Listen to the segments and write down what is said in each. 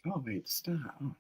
Oh, wait, stop. Oh.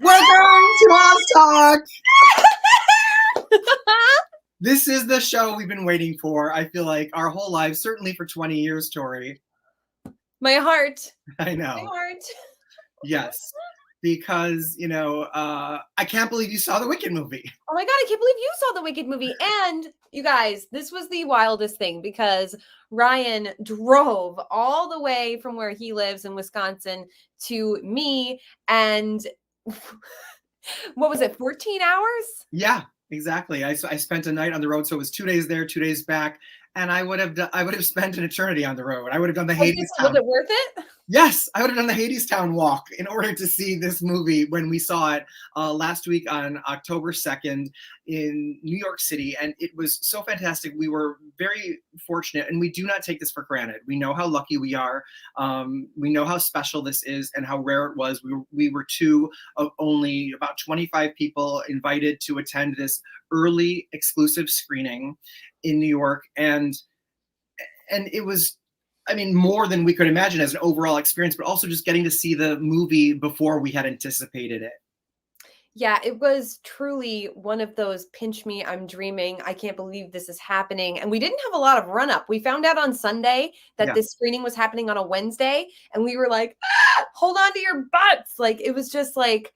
Welcome to Oz Talk! This is the show we've been waiting for, I feel like, our whole lives, certainly for 20 years, Tori. My heart. I know. My heart. Yes. Because, I can't believe you saw the Wicked movie. Oh my God, I can't believe you saw the Wicked movie. And you guys, this was the wildest thing because Ryan drove all the way from where he lives in Wisconsin to me. And what was it, 14 hours? Yeah, exactly. I spent a night on the road, so it was 2 days there, 2 days back. And I would have spent an eternity on the road. I would have done the Hadestown. Was it worth it? Yes, I would have done the Hadestown walk in order to see this movie when we saw it last week on October 2nd in New York City. And it was so fantastic. We were very fortunate, and we do not take this for granted. We know how lucky we are. We know how special this is and how rare it was. We were two of only about 25 people invited to attend this early exclusive screening in New York. And it was, more than we could imagine as an overall experience, but also just getting to see the movie before we had anticipated it. Yeah, it was truly one of those pinch me, I'm dreaming, I can't believe this is happening. And we didn't have a lot of run up. We found out on Sunday that this screening was happening on a Wednesday. And we were like, hold on to your butts. Like, it was just like,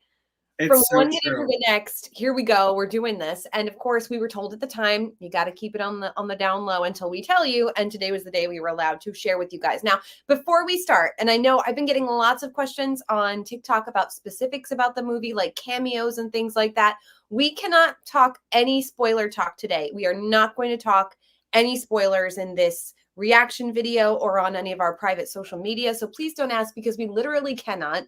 from one minute to the next, here we go, we're doing this. And of course, we were told at the time, you got to keep it on the down low until we tell you. And today was the day we were allowed to share with you guys. Now, before we start, and I know I've been getting lots of questions on TikTok about specifics about the movie, like cameos and things like that. We cannot talk any spoiler talk today. We are not going to talk any spoilers in this reaction video or on any of our private social media. So please don't ask, because we literally cannot.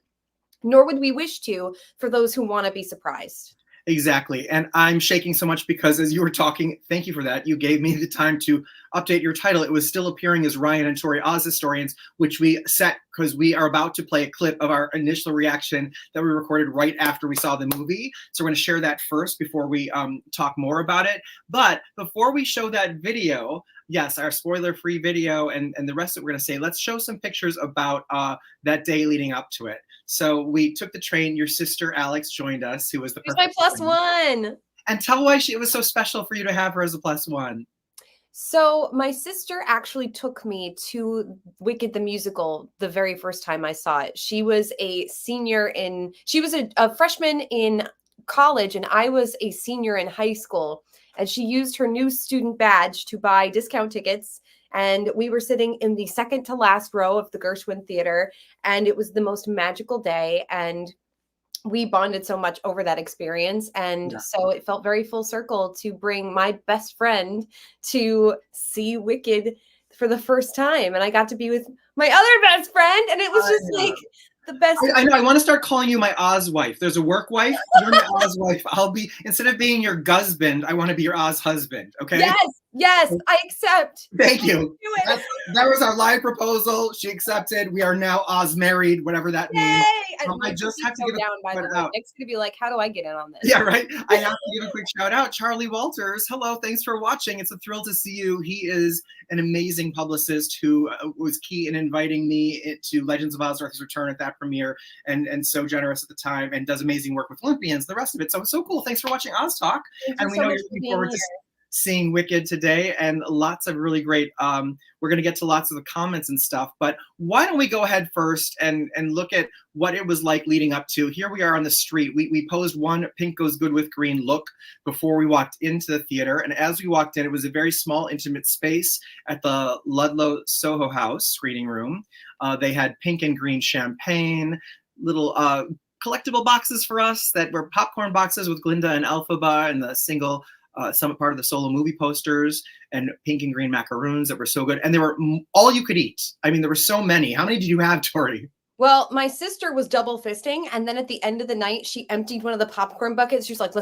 Nor would we wish to for those who want to be surprised. Exactly. And I'm shaking so much because as you were talking, thank you for that. You gave me the time to update your title. It was still appearing as Ryan and Tori Oz Historians, which we set because we are about to play a clip of our initial reaction that we recorded right after we saw the movie. So we're going to share that first before we talk more about it. But before we show that video, yes, our spoiler-free video and the rest of it we're going to say, let's show some pictures about that day leading up to it. So we took the train. Your sister Alex joined us, who was the She's my plus one. And tell why it was so special for you to have her as a plus one. So my sister actually took me to Wicked the Musical the very first time I saw it. She was a freshman in college, and I was a senior in high school. And she used her new student badge to buy discount tickets. And we were sitting in the second to last row of the Gershwin Theater. And it was the most magical day. And we bonded so much over that experience. And so it felt very full circle to bring my best friend to see Wicked for the first time. And I got to be with my other best friend. And it was just like the best. I know. I want to start calling you my Oz wife. There's a work wife. You're my Oz wife. Instead of being your guzband, I want to be your Oz husband. Okay? Yes, I accept. Thank you. That was our live proposal. She accepted. We are now Oz married, whatever that means. I just have to give down by the way. Next going to be like, how do I get in on this? Yeah, right. I have to give a quick shout out. Charlie Walters. Hello. Thanks for watching. It's a thrill to see you. He is an amazing publicist who was key in inviting me to Legends of Oz: Dorothy's Return at that premiere, and so generous at the time, and does amazing work with Olympians, the rest of it. So cool. Thanks for watching Oz Talk. And we know you're looking forward to seeing Wicked today, and lots of really great. We're going to get to lots of the comments and stuff, but why don't we go ahead first and look at what it was like leading up to. Here we are on the street. We posed one "Pink Goes Good with Green" look before we walked into the theater, and as we walked in, it was a very small, intimate space at the Ludlow Soho House screening room. They had pink and green champagne, little collectible boxes for us that were popcorn boxes with Glinda and Elphaba and the single some part of the Solo movie posters, and pink and green macaroons that were so good. And they were all you could eat. I mean, there were so many. How many did you have, Tori? Well, my sister was double fisting, and then at the end of the night, she emptied one of the popcorn buckets. She's like,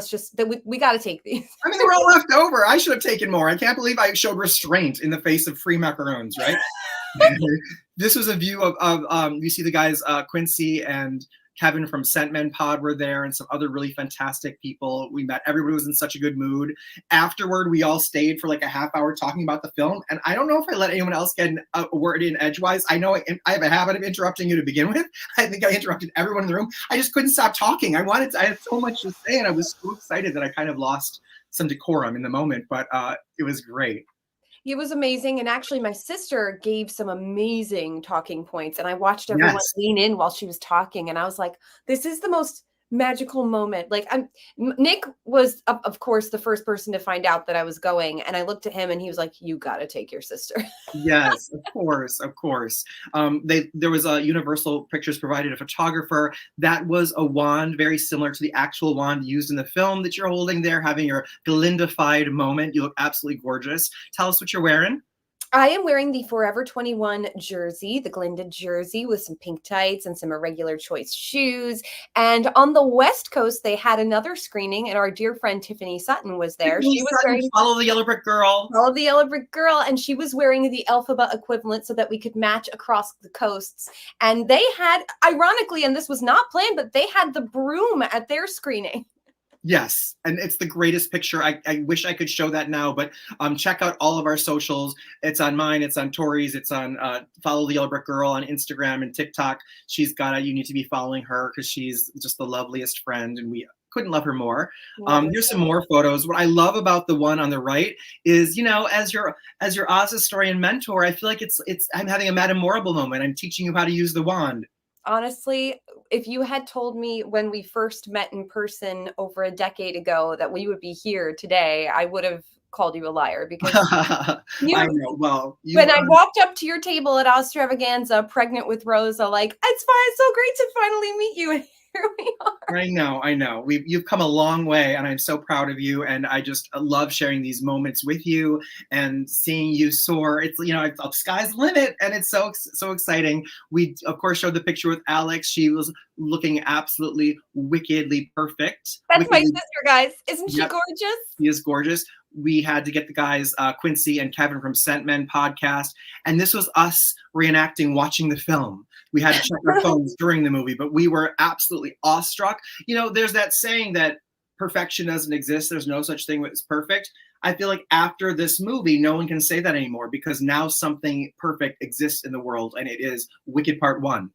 we got to take these. I mean, they were all left over. I should have taken more. I can't believe I showed restraint in the face of free macaroons, right? This was a view of you see the guys, Quincy and Kevin from Scentmen Pod were there, and some other really fantastic people. We met. Everybody was in such a good mood. Afterward, we all stayed for like a half hour talking about the film. And I don't know if I let anyone else get a word in edgewise. I know I have a habit of interrupting you to begin with. I think I interrupted everyone in the room. I just couldn't stop talking. I had so much to say, and I was so excited that I kind of lost some decorum in the moment, but it was great. It was amazing. And actually, my sister gave some amazing talking points. And I watched everyone lean in while she was talking. And I was like, this is the most magical moment. Like, Nick was, of course, the first person to find out that I was going. And I looked at him and he was like, you got to take your sister. Yes, of course, of course. There was a Universal Pictures provided a photographer. That was a wand very similar to the actual wand used in the film that you're holding there, having your Glindified moment. You look absolutely gorgeous. Tell us what you're wearing. I am wearing the Forever 21 jersey, the Glinda jersey, with some pink tights and some irregular choice shoes. And on the West Coast, they had another screening, and our dear friend Tiffany Sutton was there. She was wearing Follow the Yellow Brick Girl. Follow the Yellow Brick Girl, and she was wearing the Elphaba equivalent so that we could match across the coasts. And they had, ironically, and this was not planned, but they had the broom at their screening. Yes, and it's the greatest picture. I wish I could show that now, but check out all of our socials. It's on mine, it's on Tori's, it's on Follow the Yellow Brick Girl on Instagram and TikTok. She's you need to be following her because she's just the loveliest friend, and we couldn't love her more. Here's some more photos. What I love about the one on the right is, as your Oz historian mentor, I feel like I'm having a Madame Morrible moment. I'm teaching you how to use the wand. Honestly, if you had told me when we first met in person over a decade ago that we would be here today, I would have called you a liar because I know. Well, when I walked up to your table at Ostravaganza, pregnant with Rosa, like, it's fine, it's so great to finally meet you. And here we are. I know. You've come a long way, and I'm so proud of you. And I just love sharing these moments with you and seeing you soar. It's sky's the limit, and it's so exciting. We of course showed the picture with Alex. She was looking absolutely wickedly perfect. That's my sister, guys. Isn't she gorgeous? She is gorgeous. We had to get the guys, Quincy and Kevin from Scentmen podcast. And this was us reenacting watching the film. We had to check our phones during the movie, but we were absolutely awestruck. There's that saying that perfection doesn't exist. There's no such thing as perfect. I feel like after this movie, no one can say that anymore because now something perfect exists in the world, and it is Wicked Part 1.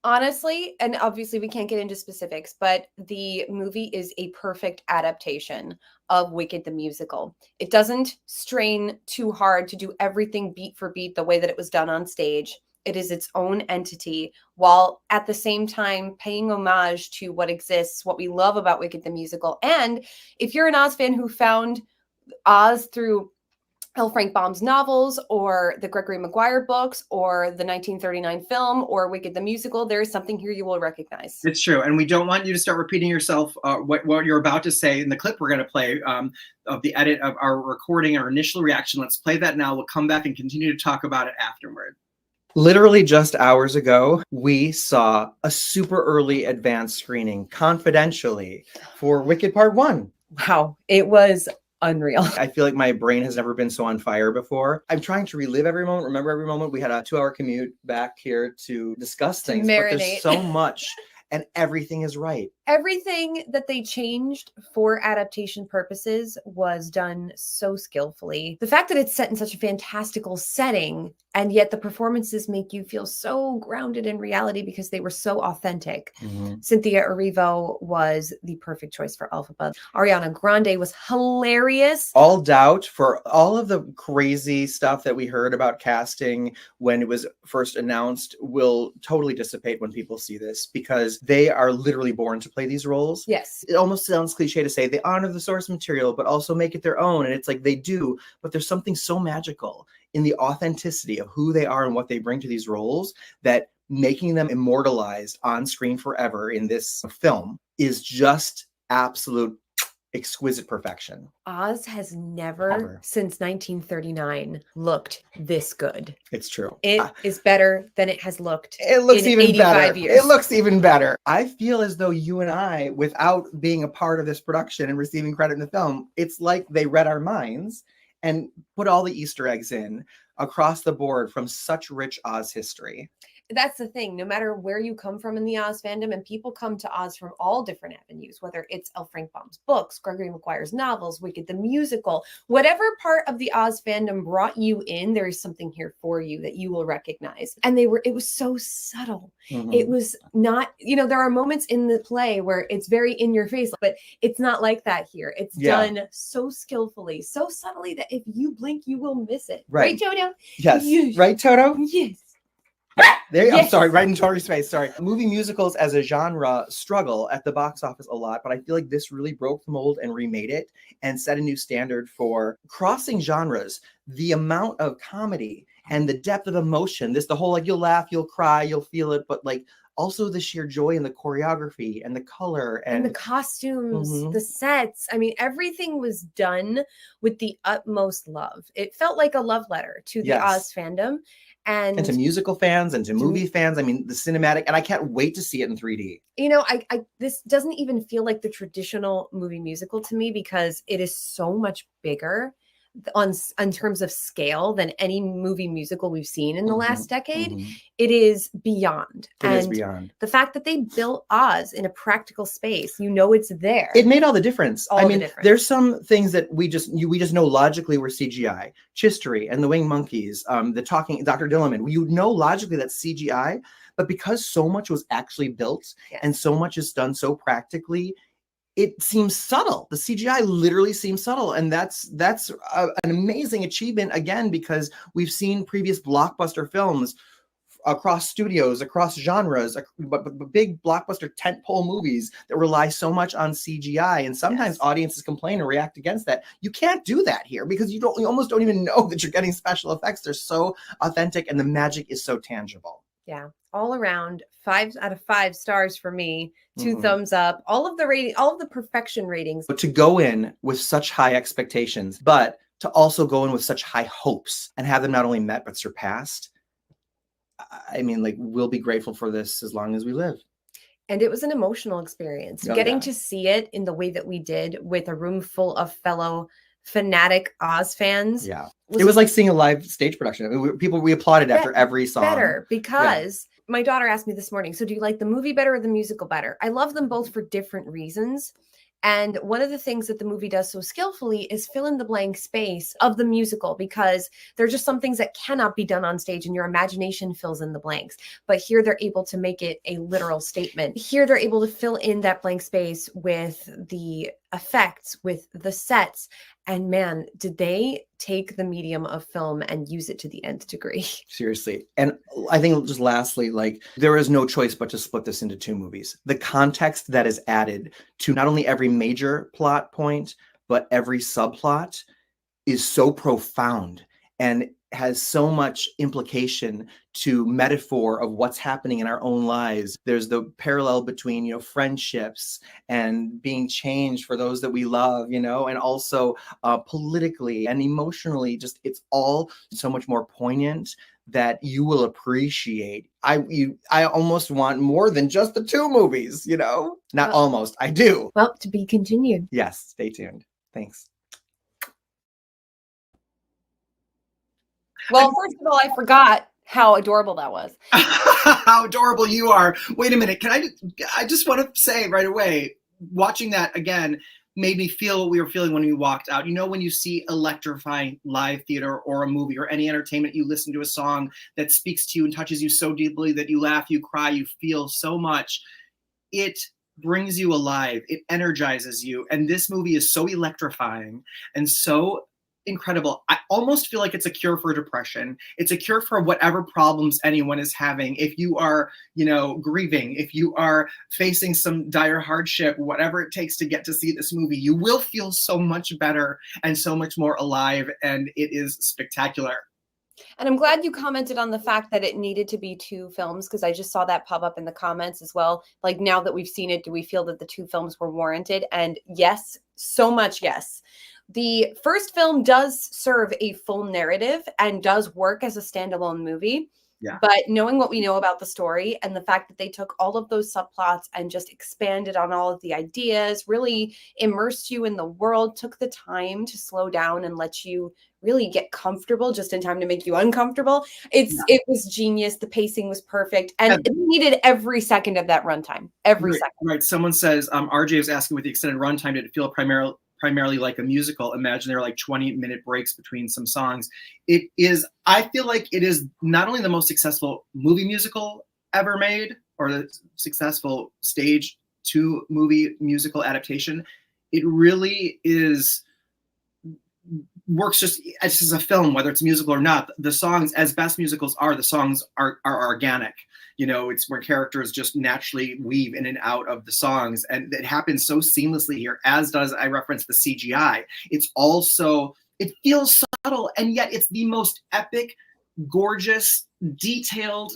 Honestly, and obviously we can't get into specifics, but the movie is a perfect adaptation of Wicked the musical. It doesn't strain too hard to do everything beat for beat the way that it was done on stage. It is its own entity, while at the same time paying homage to what exists, what we love about Wicked the musical. And if you're an Oz fan who found Oz through L. Frank Baum's novels or the Gregory Maguire books or the 1939 film or Wicked the musical, there is something here you will recognize. It's true. And we don't want you to start repeating yourself what you're about to say in the clip we're going to play of the edit of our recording, our initial reaction. Let's play that now. We'll come back and continue to talk about it afterward. Literally just hours ago, we saw a super early advanced screening confidentially for Wicked Part 1. Wow. It was unreal. I feel like my brain has never been so on fire before. I'm trying to relive every moment, remember every moment. We had a 2-hour commute back here to discuss things, but there's so much and everything is right. Everything that they changed for adaptation purposes was done so skillfully. The fact that it's set in such a fantastical setting, and yet the performances make you feel so grounded in reality because they were so authentic. Cynthia Erivo was the perfect choice for Elphaba. Ariana Grande was hilarious. All doubt for all of the crazy stuff that we heard about casting when it was first announced will totally dissipate when people see this, because they are literally born to play these roles. Yes. It almost sounds cliche to say they honor the source material, but also make it their own. And it's like they do, but there's something so magical in the authenticity of who they are and what they bring to these roles that making them immortalized on screen forever in this film is just absolute exquisite perfection. Oz has never since 1939 looked this good. It's true. It is better than it has looked. It looks in even 85 better. years. It looks even better. I feel as though you and I, without being a part of this production and receiving credit in the film, it's like they read our minds and put all the Easter eggs in across the board from such rich Oz history. That's the thing. No matter where you come from in the Oz fandom, and people come to Oz from all different avenues, whether it's L. Frank Baum's books, Gregory Maguire's novels, Wicked the musical, whatever part of the Oz fandom brought you in, there is something here for you that you will recognize. And it was so subtle. It was not, there are moments in the play where it's very in your face, but it's not like that here. It's done so skillfully, so subtly that if you blink, you will miss it. Right, Toto? Yes. Right, Toto? Yes. There, I'm sorry, right in Tori's face. Sorry. Movie musicals as a genre struggle at the box office a lot, but I feel like this really broke the mold and remade it and set a new standard for crossing genres. The amount of comedy and the depth of emotion, the whole like you'll laugh, you'll cry, you'll feel it, but like also the sheer joy in the choreography and the color and the costumes, the sets. I mean, everything was done with the utmost love. It felt like a love letter to the Oz fandom. And to musical fans and to movie fans. I mean, the cinematic, and I can't wait to see it in 3D. This doesn't even feel like the traditional movie musical to me, because it is so much bigger in terms of scale than any movie musical we've seen in the last decade. It is beyond. It is beyond. The fact that they built Oz in a practical space, it's there. It made all the difference. There's some things that we just know logically were CGI. Chistery and the Winged Monkeys, the talking Dr. Dillerman. You know logically that's CGI, but because so much was actually built and so much is done so practically, it seems subtle. The CGI literally seems subtle. And that's an amazing achievement, again, because we've seen previous blockbuster films across studios, across genres, but big blockbuster tentpole movies that rely so much on CGI. And sometimes audiences complain or react against that. You can't do that here because you almost don't even know that you're getting special effects. They're so authentic and the magic is so tangible. Yeah. All around, 5 out of 5 stars for me, 2 thumbs up, all of the perfection ratings. But to go in with such high expectations, but to also go in with such high hopes and have them not only met, but surpassed. I mean, like, we'll be grateful for this as long as we live. And it was an emotional experience. Getting to see it in the way that we did with a room full of fellow fanatic Oz fans. Yeah. It was like seeing a live stage production. I mean, we applauded after every song. Better because my daughter asked me this morning, so do you like the movie better or the musical better? I love them both for different reasons. And one of the things that the movie does so skillfully is fill in the blank space of the musical, because there are just some things that cannot be done on stage and your imagination fills in the blanks. But here they're able to make it a literal statement. Here they're able to fill in that blank space with the effects, with the sets. And man, did they take the medium of film and use it to the nth degree. Seriously. And I think just lastly, like, there is no choice but to split this into 2 movies. The context that is added to not only every major plot point, but every subplot is so profound and has so much implication to metaphor of what's happening in our own lives. There's the parallel between, friendships and being changed for those that we love, and also politically and emotionally, just it's all so much more poignant that you will appreciate. I almost want more than just the 2 movies, not almost, I do. Well, to be continued. Yes, stay tuned. Thanks. Well, first of all, I forgot How adorable that was. How adorable you are. Wait a minute. I just want to say right away, watching that again made me feel what we were feeling when we walked out. You know, when you see electrifying live theater or a movie or any entertainment, you listen to a song that speaks to you and touches you so deeply that you laugh, you cry, you feel so much. It brings you alive. It energizes you. And this movie is so electrifying and so incredible. I almost feel like it's a cure for depression. It's a cure for whatever problems anyone is having. If you are, grieving, if you are facing some dire hardship, whatever it takes to get to see this movie, you will feel so much better and so much more alive. And it is spectacular. And I'm glad you commented on the fact that it needed to be 2 films, because I just saw that pop up in the comments as well. Like, now that we've seen it, do we feel that the 2 films were warranted? And yes, so much yes. The first film does serve a full narrative and does work as a standalone movie. Yeah. But knowing what we know about the story and the fact that they took all of those subplots and just expanded on all of the ideas, really immersed you in the world, took the time to slow down and let you really get comfortable just in time to make you uncomfortable. It was genius. The pacing was perfect. And it needed every second of that runtime. Every second. Right. Someone says, RJ was asking, with the extended runtime, did it feel primarily like a musical? Imagine there are like 20-minute breaks between some songs. I feel like it is not only the most successful movie musical ever made, or the successful stage to movie musical adaptation. It really works just as a film, whether it's musical or not. The songs, as best musicals are, the songs are organic. It's where characters just naturally weave in and out of the songs. And it happens so seamlessly here, as does, I referenced, the CGI. It's also, it feels subtle, and yet it's the most epic, gorgeous, detailed,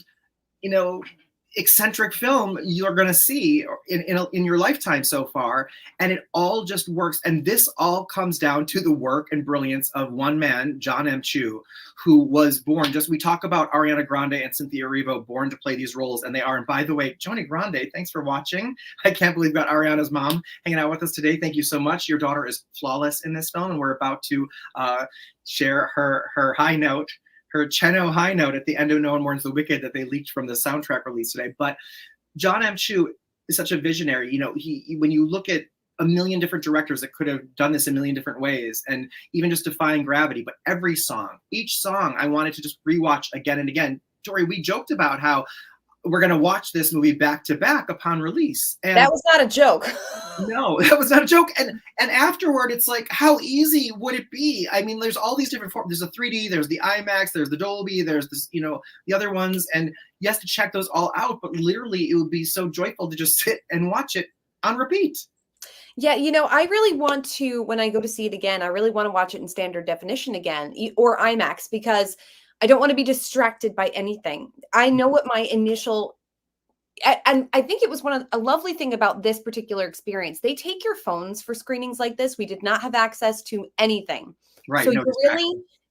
eccentric film you're going to see in your lifetime so far. And it all just works. And this all comes down to the work and brilliance of one man, Jon M. Chu, who was born, we talk about Ariana Grande and Cynthia Erivo, born to play these roles, and they are. And by the way, Joni Grande, thanks for watching. I can't believe we got Ariana's mom hanging out with us today. Thank you so much. Your daughter is flawless in this film, and we're about to share her high note, her Cheno high note at the end of No One Mourns the Wicked that they leaked from the soundtrack release today. But Jon M. Chu is such a visionary. When you look at a million different directors that could have done this a million different ways, and even just Defying Gravity, but each song I wanted to just rewatch again and again. Tori, we joked about how we're going to watch this movie back to back upon release. And that was not a joke. No, that was not a joke. And afterward, it's like, how easy would it be? I mean, there's all these different forms. There's a 3D, there's the IMAX, there's the Dolby, there's this, the other ones. And yes, to check those all out, but literally it would be so joyful to just sit and watch it on repeat. Yeah, I really want to, when I go to see it again, I really want to watch it in standard definition again, or IMAX, because I don't want to be distracted by anything. I know what my initial, and I think it was a lovely thing about this particular experience. They take your phones for screenings like this. We did not have access to anything. Right. So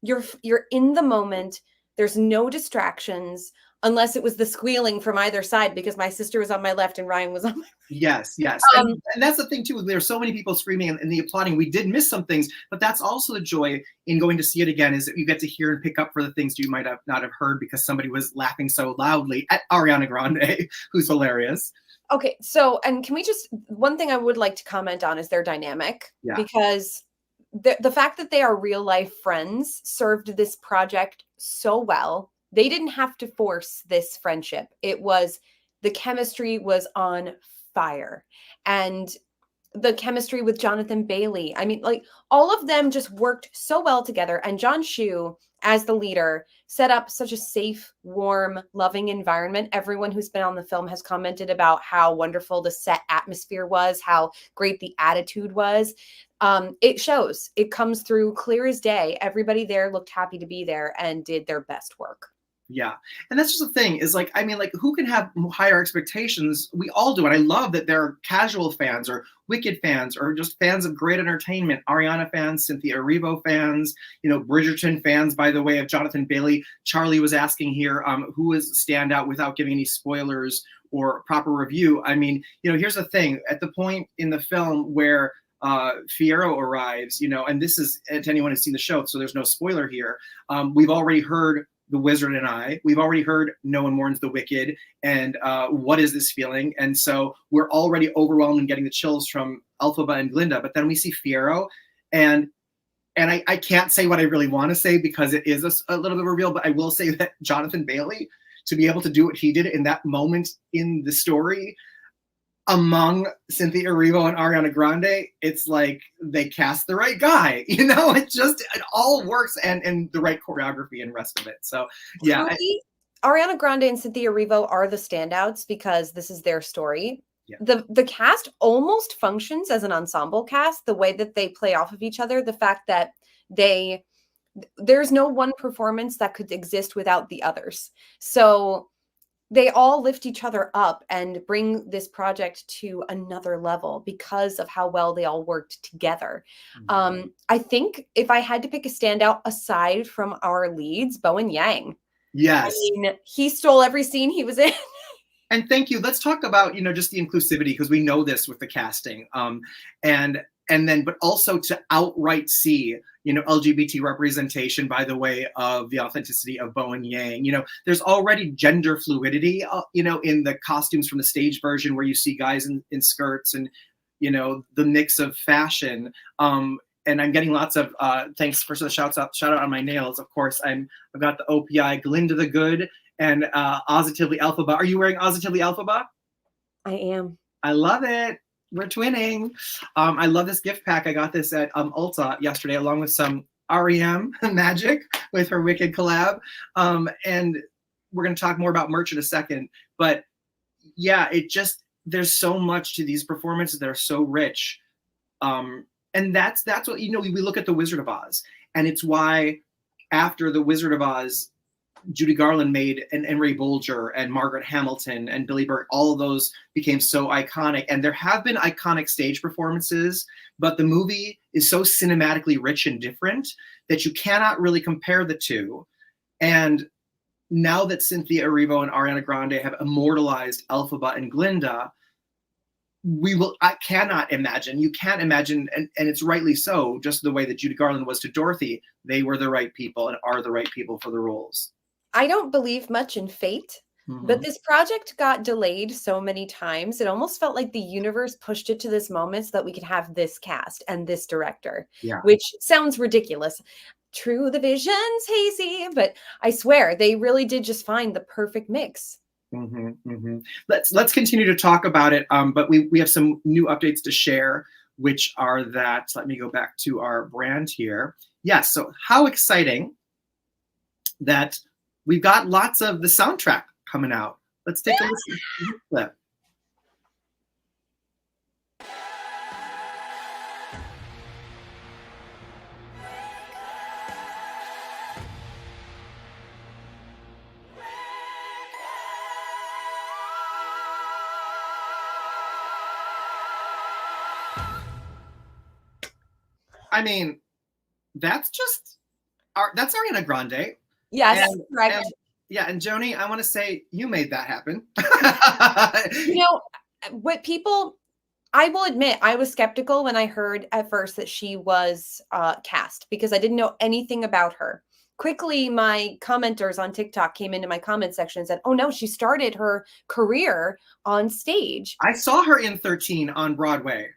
you're in the moment. There's no distractions, unless it was the squealing from either side, because my sister was on my left and Ryan was on my right. Yes. And that's the thing too. There's so many people screaming and the applauding. We did miss some things, but that's also the joy in going to see it again, is that you get to hear and pick up for the things you might have not have heard because somebody was laughing so loudly at Ariana Grande, who's hilarious. Okay. So, and can we one thing I would like to comment on is their dynamic, because the fact that they are real life friends served this project so well. They didn't have to force this friendship. The chemistry was on fire. And the chemistry with Jonathan Bailey, I mean, like, all of them just worked so well together. And Jon Chu, as the leader, set up such a safe, warm, loving environment. Everyone who's been on the film has commented about how wonderful the set atmosphere was, how great the attitude was. It shows. It comes through clear as day. Everybody there looked happy to be there and did their best work. Yeah. And that's just the thing, is like, I mean, like, who can have higher expectations? We all do. And I love that there are casual fans or Wicked fans or just fans of great entertainment, Ariana fans, Cynthia Erivo fans, Bridgerton fans, by the way, of Jonathan Bailey. Charlie was asking here, who is standout without giving any spoilers or proper review. I mean, here's the thing. At the point in the film where Fiyero arrives, and this is to anyone who's seen the show, so there's no spoiler here. We've already heard The Wizard and I. We've already heard No One Mourns the Wicked and What Is This Feeling? And so we're already overwhelmed and getting the chills from Elphaba and Glinda. But then we see Fiyero, and I can't say what I really want to say because it is a little bit of a reveal, but I will say that Jonathan Bailey, to be able to do what he did in that moment in the story among Cynthia Erivo and Ariana Grande, it's like they cast the right guy. It all works, and the right choreography and rest of it. So yeah. Ariana Grande and Cynthia Erivo are the standouts because this is their story. Yeah. The cast almost functions as an ensemble cast, the way that they play off of each other, the fact that there's no one performance that could exist without the others. So they all lift each other up and bring this project to another level because of how well they all worked together. Mm-hmm. I think if I had to pick a standout aside from our leads, Bowen Yang. Yes. I mean, he stole every scene he was in. And thank you. Let's talk about, just the inclusivity, because we know this with the casting. But also to outright see, LGBT representation by the way of the authenticity of Bowen Yang. There's already gender fluidity, in the costumes from the stage version where you see guys in skirts and, the mix of fashion. And I'm getting lots of thanks for the shout out on my nails. Of course, I've got the OPI Glinda the Good and Positively Elphaba. Are you wearing Positively Elphaba? I am. I love it. We're twinning. I love this gift pack. I got this at Ulta yesterday, along with some REM magic with her Wicked collab. And we're going to talk more about merch in a second. But yeah, there's so much to these performances that are so rich. And that's what, we look at The Wizard of Oz. And it's why after The Wizard of Oz, Judy Garland made and Ray Bolger and Margaret Hamilton and Billy Burke, all of those became so iconic. And there have been iconic stage performances, but the movie is so cinematically rich and different that you cannot really compare the two. And now that Cynthia Erivo and Ariana Grande have immortalized Elphaba and Glinda, you can't imagine, and it's rightly so, just the way that Judy Garland was to Dorothy. They were the right people and are the right people for the roles. I don't believe much in fate, but this project got delayed so many times. It almost felt like the universe pushed it to this moment so that we could have this cast and this director, which sounds ridiculous. True, the vision's hazy, but I swear they really did just find the perfect mix. Let's continue to talk about it. But we have some new updates to share, which are that, let me go back to our brand here. Yes. So how exciting that we've got lots of the soundtrack coming out. Let's take a listen to the clip. I mean, that's Ariana Grande. Yes, correct. And Joni, I want to say you made that happen. I will admit, I was skeptical when I heard at first that she was cast because I didn't know anything about her. Quickly, my commenters on TikTok came into my comment section and said, oh no, she started her career on stage. I saw her in 13 on Broadway.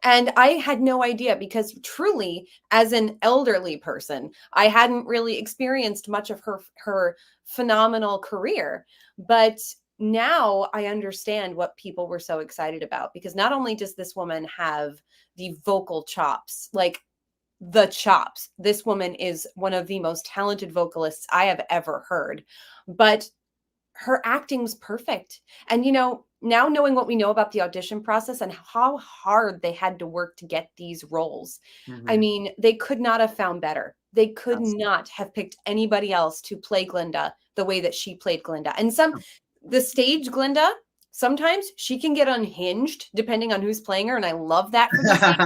And I had no idea because truly, as an elderly person, I hadn't really experienced much of her phenomenal career. But now I understand what people were so excited about, because not only does this woman have the vocal chops, like the chops, this woman is one of the most talented vocalists I have ever heard, but her acting's perfect. And, now knowing what we know about the audition process and how hard they had to work to get these roles, I mean, they could not have found better. They could not have picked anybody else to play Glinda the way that she played Glinda. And the stage Glinda, sometimes she can get unhinged depending on who's playing her. And I love that for the stage.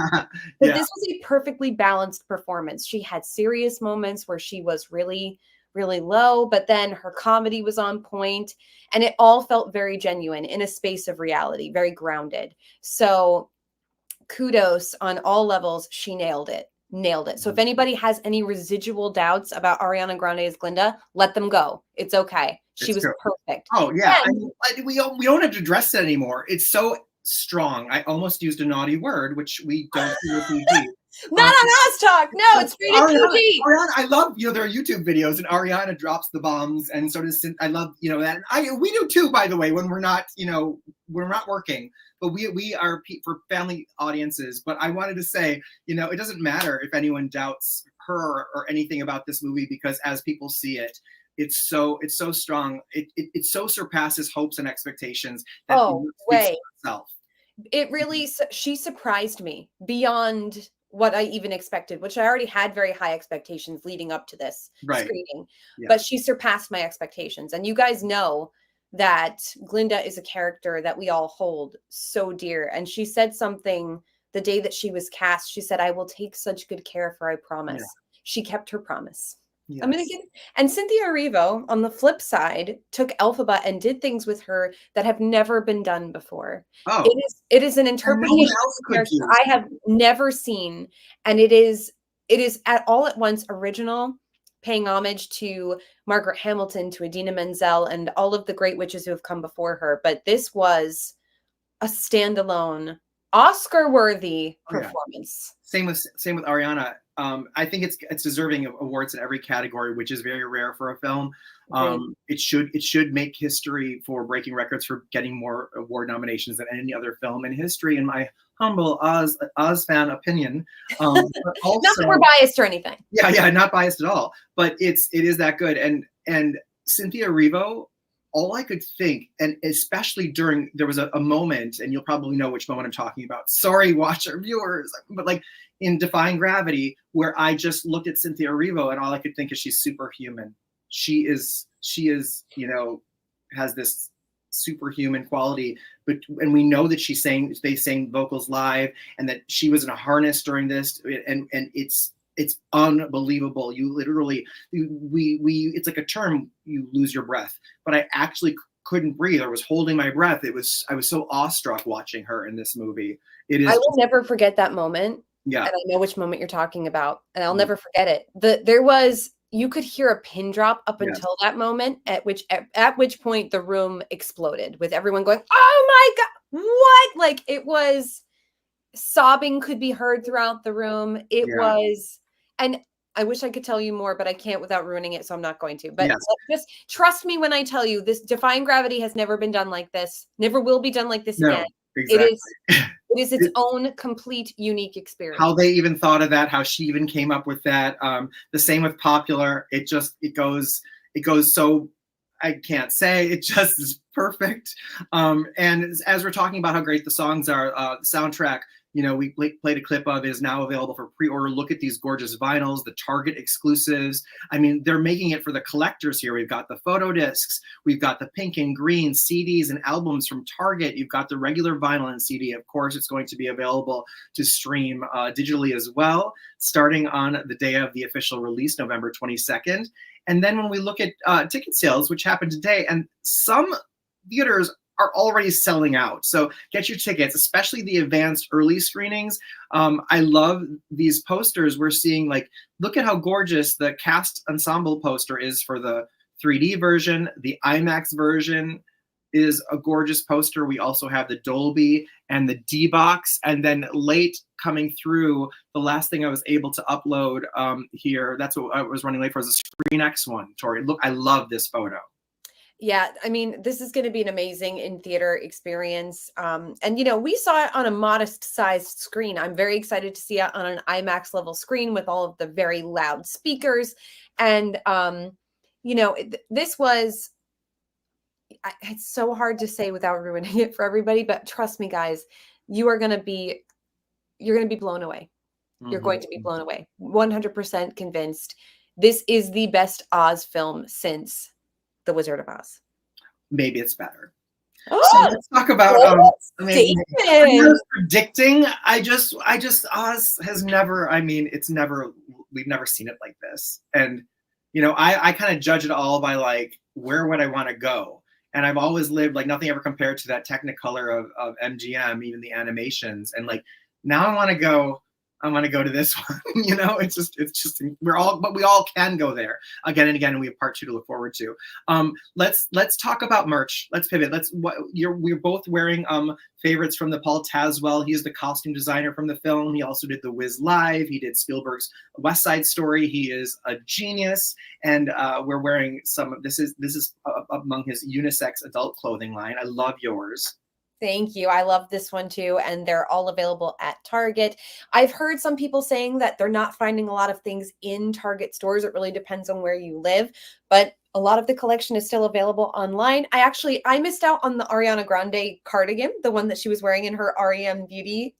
But this was a perfectly balanced performance. She had serious moments where she was really, really low, but then her comedy was on point, and it all felt very genuine in a space of reality, very grounded. So kudos on all levels. She nailed it. nailed it. So if anybody has any residual doubts about Ariana Grande's Glinda, let them go. It's okay. She was perfect. Oh yeah, we don't have to address it anymore. It's so strong. I almost used a naughty word, which we don't do with PG. Not on Oz Talk. No, it's rated PG. Ariana, I love, you know, their YouTube videos, and Ariana drops the bombs, and so does I love, you know, that. We do too, by the way, when we're not, you know, we're not working, but we are for family audiences. But I wanted to say, you know, it doesn't matter if anyone doubts her or anything about this movie, because as people see it, it's so strong. It so surpasses hopes and expectations that it itself. It really, she surprised me beyond what I even expected, which I already had very high expectations leading up to this screening, but she surpassed my expectations. And you guys know that Glinda is a character that we all hold so dear. And she said something the day that she was cast. She said, "I will take such good care of her, I promise." Yeah. She kept her promise. Yes. And Cynthia Erivo, on the flip side, took Elphaba and did things with her that have never been done before. Oh. It is an interpretation I have never seen, and it is at all at once original, paying homage to Margaret Hamilton, to Idina Menzel, and all of the great witches who have come before her. But this was a standalone, Oscar-worthy performance. Yeah. Same with Ariana. I think it's deserving of awards in every category, which is very rare for a film. It should make history for breaking records for getting more award nominations than any other film in history, in my humble Oz fan opinion. But also, not that we're biased or anything. Yeah, not biased at all. But it is that good. And Cynthia Erivo, all I could think, and especially there was a moment, and you'll probably know which moment I'm talking about. Sorry, watcher viewers, but like in Defying Gravity, where I just looked at Cynthia Erivo and all I could think is she's superhuman. She is, you know, has this superhuman quality, and we know that they sang vocals live, and that she was in a harness during this, and it's unbelievable. You literally, it's like a term, you lose your breath, but I actually couldn't breathe. I was holding my breath. I was so awestruck watching her in this movie. I will never forget that moment. Yeah. And I know which moment you're talking about, and I'll never forget it. You could hear a pin drop up until that moment, at which point the room exploded with everyone going, "Oh my God, what?" Like, it was, sobbing could be heard throughout the room. It was, and I wish I could tell you more, but I can't without ruining it, so I'm not going to. But just trust me when I tell you, this Defying Gravity has never been done like this, never will be done like this again. Exactly. It is its own complete, unique experience. How they even thought of that, how she even came up with that. The same with Popular. It goes so, I can't say, it just is perfect. And as we're talking about how great the songs are, the soundtrack, you know, we played a clip of, is now available for pre-order. Look at these gorgeous vinyls, the Target exclusives. I mean, they're making it for the collectors here. We've got the photo discs, we've got the pink and green CDs and albums from Target. You've got the regular vinyl and CD. Of course, it's going to be available to stream digitally as well, starting on the day of the official release, November 22nd. And then when we look at ticket sales, which happened today, and some theaters are already selling out. So get your tickets, especially the advanced early screenings. I love these posters we're seeing. Like, look at how gorgeous the cast ensemble poster is for the 3D version. The IMAX version is a gorgeous poster. We also have the Dolby and the D-Box. And then late coming through, the last thing I was able to upload here, that's what I was running late for, is a ScreenX one. Tori, look, I love this photo. Yeah, I mean, this is going to be an amazing in-theater experience. And, you know, we saw it on a modest-sized screen. I'm very excited to see it on an IMAX level screen with all of the very loud speakers. And, you know, this was, it's so hard to say without ruining it for everybody, but trust me, guys, you're going to be blown away. Mm-hmm. You're going to be blown away. 100% convinced. This is the best Oz film since The Wizard of Oz. Maybe it's better. Oh, so let's talk about predicting. I just Oz has never, I mean, we've never seen it like this. And, you know, I kind of judge it all by like, where would I want to go? And I've always lived, like, nothing ever compared to that Technicolor of MGM, even the animations. And like, now I want to go, I want to go to this one. It's just we all can go there again and again, and we have part 2 to look forward to. Let's talk about merch. Let's pivot. We're both wearing favorites from the Paul Tazwell. He's the costume designer from the film. He also did The Wiz Live. He did Spielberg's West Side Story. He is a genius, and we're wearing some. This is among his unisex adult clothing line. I love yours. Thank you. I love this one too. And they're all available at Target. I've heard some people saying that they're not finding a lot of things in Target stores. It really depends on where you live, but a lot of the collection is still available online. I missed out on the Ariana Grande cardigan, the one that she was wearing in her REM Beauty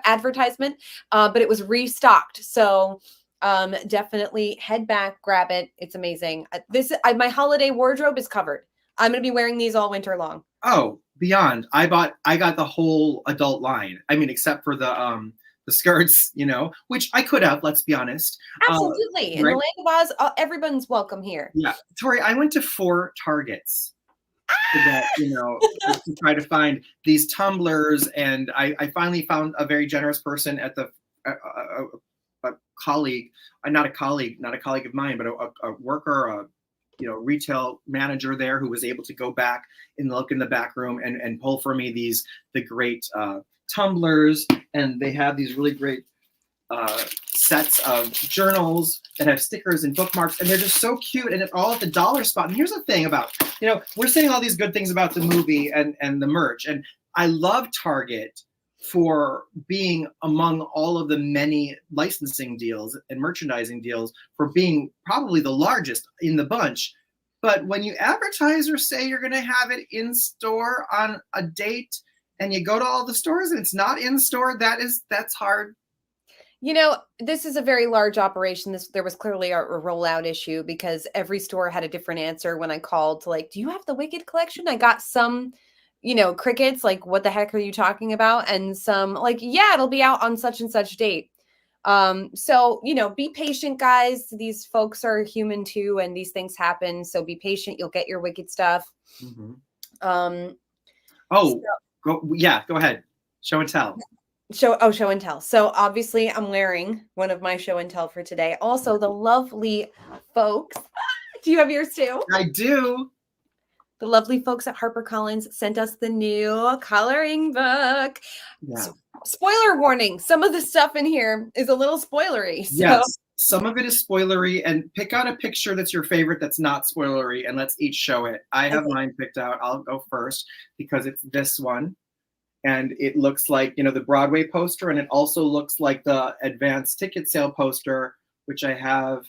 advertisement, but it was restocked. So definitely head back, grab it. It's amazing. My holiday wardrobe is covered. I'm going to be wearing these all winter long. Oh, beyond. I got the whole adult line. I mean, except for the skirts, which I could have, let's be honest. Absolutely. In right? the land of Oz, everyone's welcome here. Yeah. Tori, I went to 4 Targets to get, to try to find these tumblers. And I finally found a very generous person at the, a colleague, not a colleague of mine, but a worker, retail manager there who was able to go back and look in the back room and pull for me the great tumblers. And they have these really great sets of journals that have stickers and bookmarks, and they're just so cute, and it's all at the dollar spot. And here's the thing about, we're saying all these good things about the movie and the merch, and I love Target for being among all of the many licensing deals and merchandising deals, for being probably the largest in the bunch. But when you advertise or say you're going to have it in store on a date, and you go to all the stores and it's not in store, that's hard. This is a very large operation. There was clearly a rollout issue because every store had a different answer when I called to do you have the Wicked collection? I got some crickets, what the heck are you talking about? And some yeah, it'll be out on such and such date. So, be patient, guys. These folks are human too, and these things happen. So be patient. You'll get your Wicked stuff. Mm-hmm. Go ahead. Show and tell. Show and tell. So obviously I'm wearing one of my show and tell for today. Also, the lovely folks. Do you have yours too? I do. The lovely folks at HarperCollins sent us the new coloring book. Yeah. So, spoiler warning. Some of the stuff in here is a little spoilery. So. Yes. Some of it is spoilery, and pick out a picture that's your favorite that's not spoilery, and let's each show it. I have mine picked out. I'll go first because it's this one. And it looks like, the Broadway poster, and it also looks like the advanced ticket sale poster, which I have.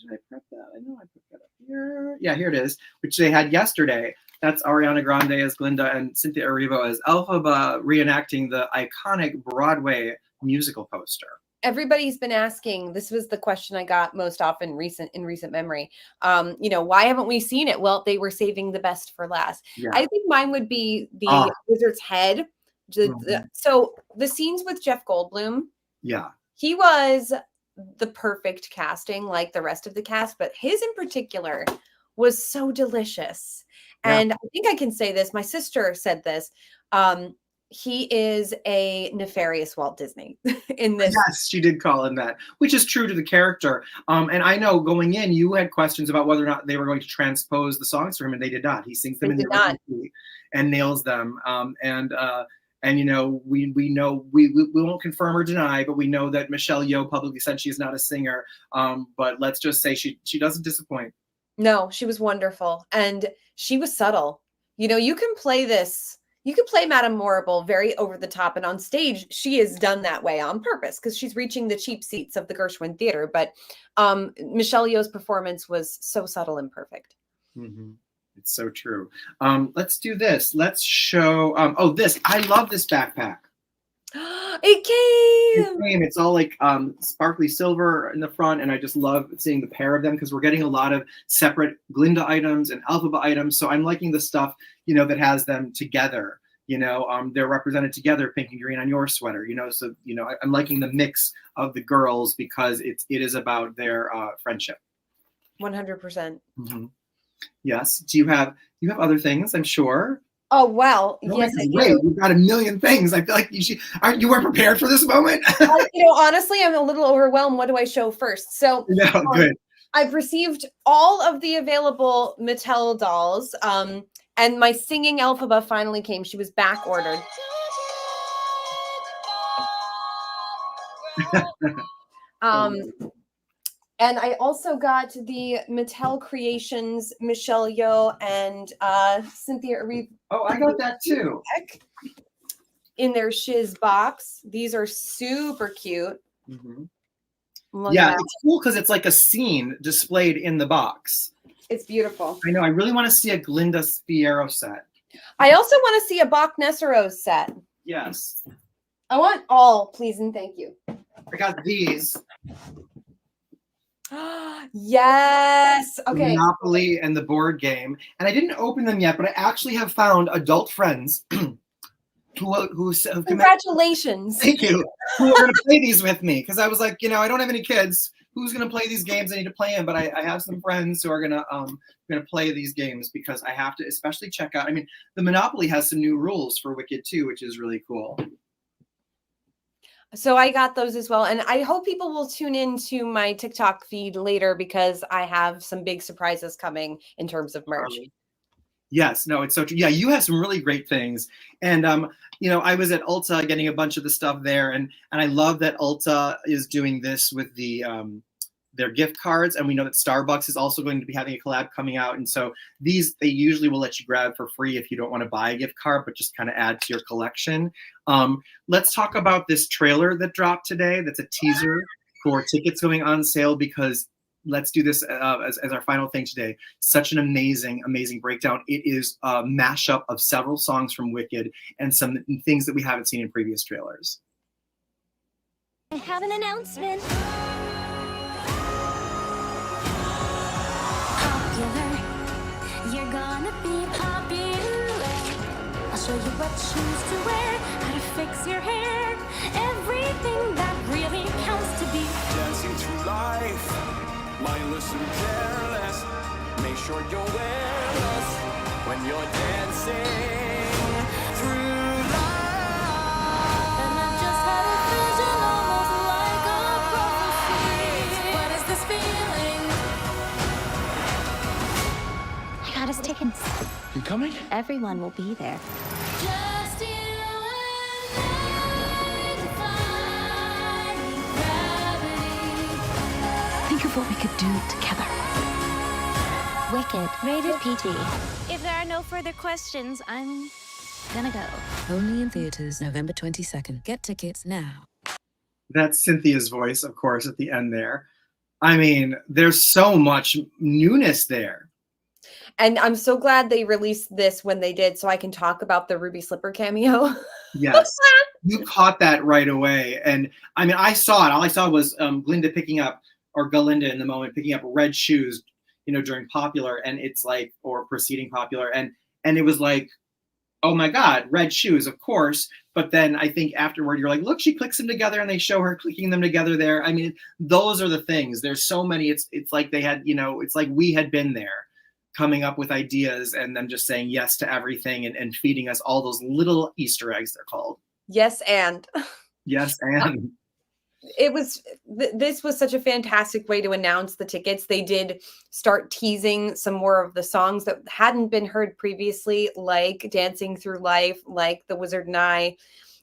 Did I prep that? I know I put that up here. Yeah, here it is, which they had yesterday. That's Ariana Grande as Glinda and Cynthia Erivo as Elphaba reenacting the iconic Broadway musical poster. Everybody's been asking, this was the question I got most often in recent memory. Why haven't we seen it? Well, they were saving the best for last. Yeah. I think mine would be the Wizard's Head. So the scenes with Jeff Goldblum, yeah, he was the perfect casting, like the rest of the cast, but his in particular was so delicious. Yeah. And I think I can say this. My sister said this. He is a nefarious Walt Disney in this. Yes, she did call him that, which is true to the character. And I know going in, you had questions about whether or not they were going to transpose the songs for him, and they did not. He sings them in the original and nails them. And we know we won't confirm or deny, but we know that Michelle Yeoh publicly said she's not a singer. But let's just say she doesn't disappoint. No, she was wonderful, and she was subtle. You can play this. You can play Madame Morrible very over the top, and on stage she is done that way on purpose because she's reaching the cheap seats of the Gershwin Theater. But Michelle Yeoh's performance was so subtle and perfect. Mm-hmm. It's so true. Let's do this. Let's show. This. I love this backpack. It came. It's all sparkly silver in the front, and I just love seeing the pair of them because we're getting a lot of separate Glinda items and Elphaba items. So I'm liking the stuff that has them together. They're represented together, pink and green on your sweater. So I'm liking the mix of the girls because it is about their friendship. 100%. Mm-hmm. Yes. Do you have other things? I'm sure. Oh, well, Oh yes, my I God, wait, do. we've got a million things. I feel like you weren't prepared for this moment? Honestly, I'm a little overwhelmed. What do I show first? So No, good. I've received all of the available Mattel dolls, and my singing Elphaba finally came. She was back ordered. And I also got the Mattel Creations Michelle Yeoh and Cynthia Erivo. Oh, I got that too. In their shiz box. These are super cute. Yeah, it's cool because it's like a scene displayed in the box. It's beautiful. I know. I really want to see a Glinda Fierro set. I also want to see a Bach Nessero set. Yes. I want all, please and thank you. I got these. Yes. Okay. Monopoly and the board game. And I didn't open them yet, but I actually have found adult friends who congratulations. Thank you. Who are going to play these with me? Because I was like, I don't have any kids. Who's going to play these games? I need to play them, but I have some friends who are going to play these games because I have to especially check out. I mean, the Monopoly has some new rules for Wicked too, which is really cool. So I got those as well. And I hope people will tune into my TikTok feed later because I have some big surprises coming in terms of merch. Yes, no, it's so true. Yeah, you have some really great things. And, I was at Ulta getting a bunch of the stuff there. And I love that Ulta is doing this with their gift cards. And we know that Starbucks is also going to be having a collab coming out. And so they usually will let you grab for free if you don't want to buy a gift card, but just kind of add to your collection. Let's talk about this trailer that dropped today. That's a teaser for tickets going on sale because let's do this as our final thing today. Such an amazing, amazing breakdown. It is a mashup of several songs from Wicked and some things that we haven't seen in previous trailers. I have an announcement. Popular. You're gonna be popular. I'll show you what shoes to wear, how to fix your hair, everything that really counts to be dancing through life. Mindless and careless. Make sure you're awareness when you're dancing through life. And I've just had a vision almost like a prophecy. What is this feeling? I got us tickets. You coming? Everyone will be there. Just you and I defying gravity. Think of what we could do together. Wicked. Rated PG. If there are no further questions, I'm gonna go. Only in theaters November 22nd. Get tickets now. That's Cynthia's voice, of course, at the end there. I mean, there's so much newness there. And I'm so glad they released this when they did so I can talk about the Ruby Slipper cameo. Yes. You caught that right away. And I mean, I saw it. All I saw was Glinda Galinda in the moment picking up red shoes, during Popular, and it's like, or preceding Popular. And it was like, oh my God, red shoes, of course. But then I think afterward, you're like, look, she clicks them together and they show her clicking them together there. I mean, those are the things. There's so many. It's like they had, it's like we had been there coming up with ideas and them just saying yes to everything and feeding us all those little Easter eggs, they're called. Yes, and. Yes, and. This was such a fantastic way to announce the tickets. They did start teasing some more of the songs that hadn't been heard previously, like Dancing Through Life, like The Wizard and I,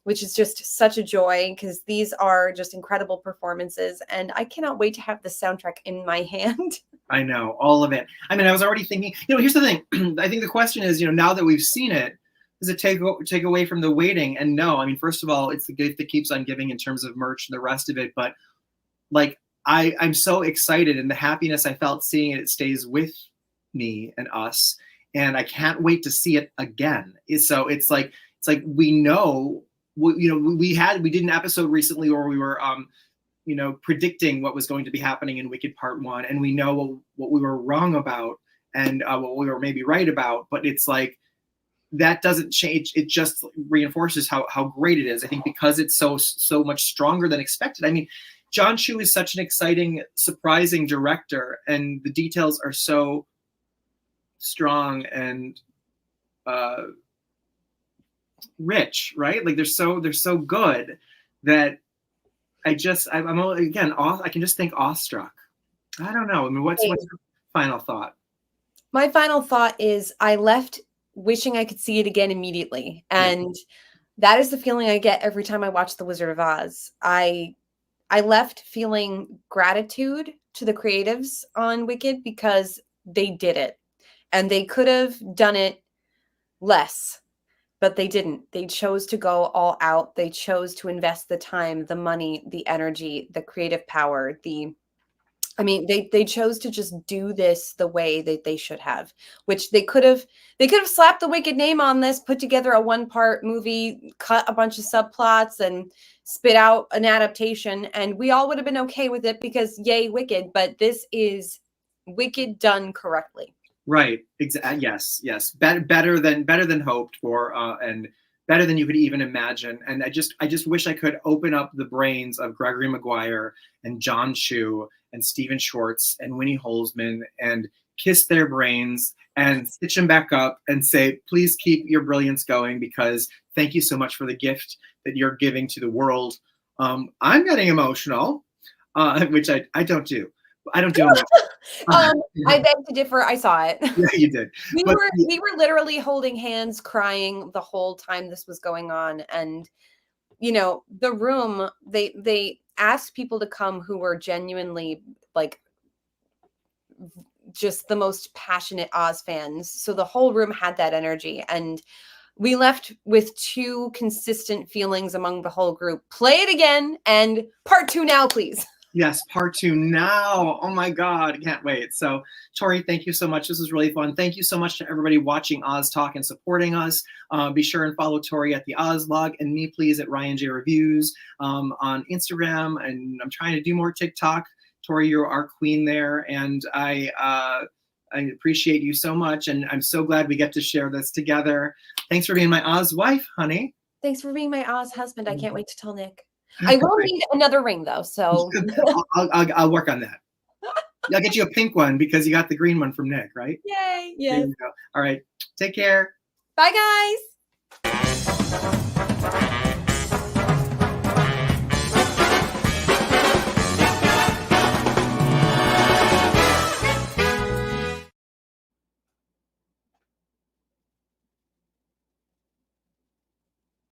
which is just such a joy because these are just incredible performances. And I cannot wait to have the soundtrack in my hand. I know, all of it. I mean, I was already thinking, here's the thing. I think the question is, now that we've seen it, does it take away from the waiting? And no, I mean, first of all, it's the gift that keeps on giving in terms of merch and the rest of it. But like, I'm so excited, and the happiness I felt seeing it stays with me and us. And I can't wait to see it again. So it's like we know, we did an episode recently where we were, predicting what was going to be happening in Wicked Part 1, and we know what we were wrong about and what we were maybe right about. But it's like, that doesn't change. It just reinforces how great it is. I think because it's so much stronger than expected. I mean, Jon Chu is such an exciting, surprising director, and the details are so strong and rich, right? Like they're so good that I'm again I can just think awestruck. I don't know. I mean, what's your final thought? My final thought is I left wishing I could see it again immediately. And that is the feeling I get every time I watch The Wizard of Oz. I left feeling gratitude to the creatives on Wicked because they did it. And they could have done it less, but they didn't. They chose to go all out. They chose to invest the time, the money, the energy, the creative power, they chose to just do this the way that they should have, which they could have slapped the Wicked name on this, put together a 1-part movie, cut a bunch of subplots and spit out an adaptation. And we all would have been okay with it because yay, Wicked. But this is Wicked done correctly. Right. Exactly. Yes. Better than hoped for, and better than you could even imagine. And I just wish I could open up the brains of Gregory Maguire and John Chu and Stephen Schwartz and Winnie Holzman and kiss their brains and stitch them back up and say, please keep your brilliance going, because thank you so much for the gift that you're giving to the world. I'm getting emotional, which I don't do. I don't do it. I beg to differ. I saw it. Yeah, you did. We were literally holding hands, crying the whole time this was going on. And, the room, they asked people to come who were genuinely like just the most passionate Oz fans. So the whole room had that energy. And we left with 2 consistent feelings among the whole group. Play it again and part 2 now, please. Yes, part 2 now. Oh my God, I can't wait. So, Tori, thank you so much. This was really fun. Thank you so much to everybody watching Oz Talk and supporting us. Be sure and follow Tori at the Oz Log and me, please, at Ryan J Reviews on Instagram. And I'm trying to do more TikTok. Tori, you're our queen there, and I appreciate you so much. And I'm so glad we get to share this together. Thanks for being my Oz wife, honey. Thanks for being my Oz husband. I can't wait to tell Nick. I will need another ring though, so I'll work on that. I'll get you a pink one because you got the green one from Nick, right? Yay! Yes. All right. Take care. Bye, guys.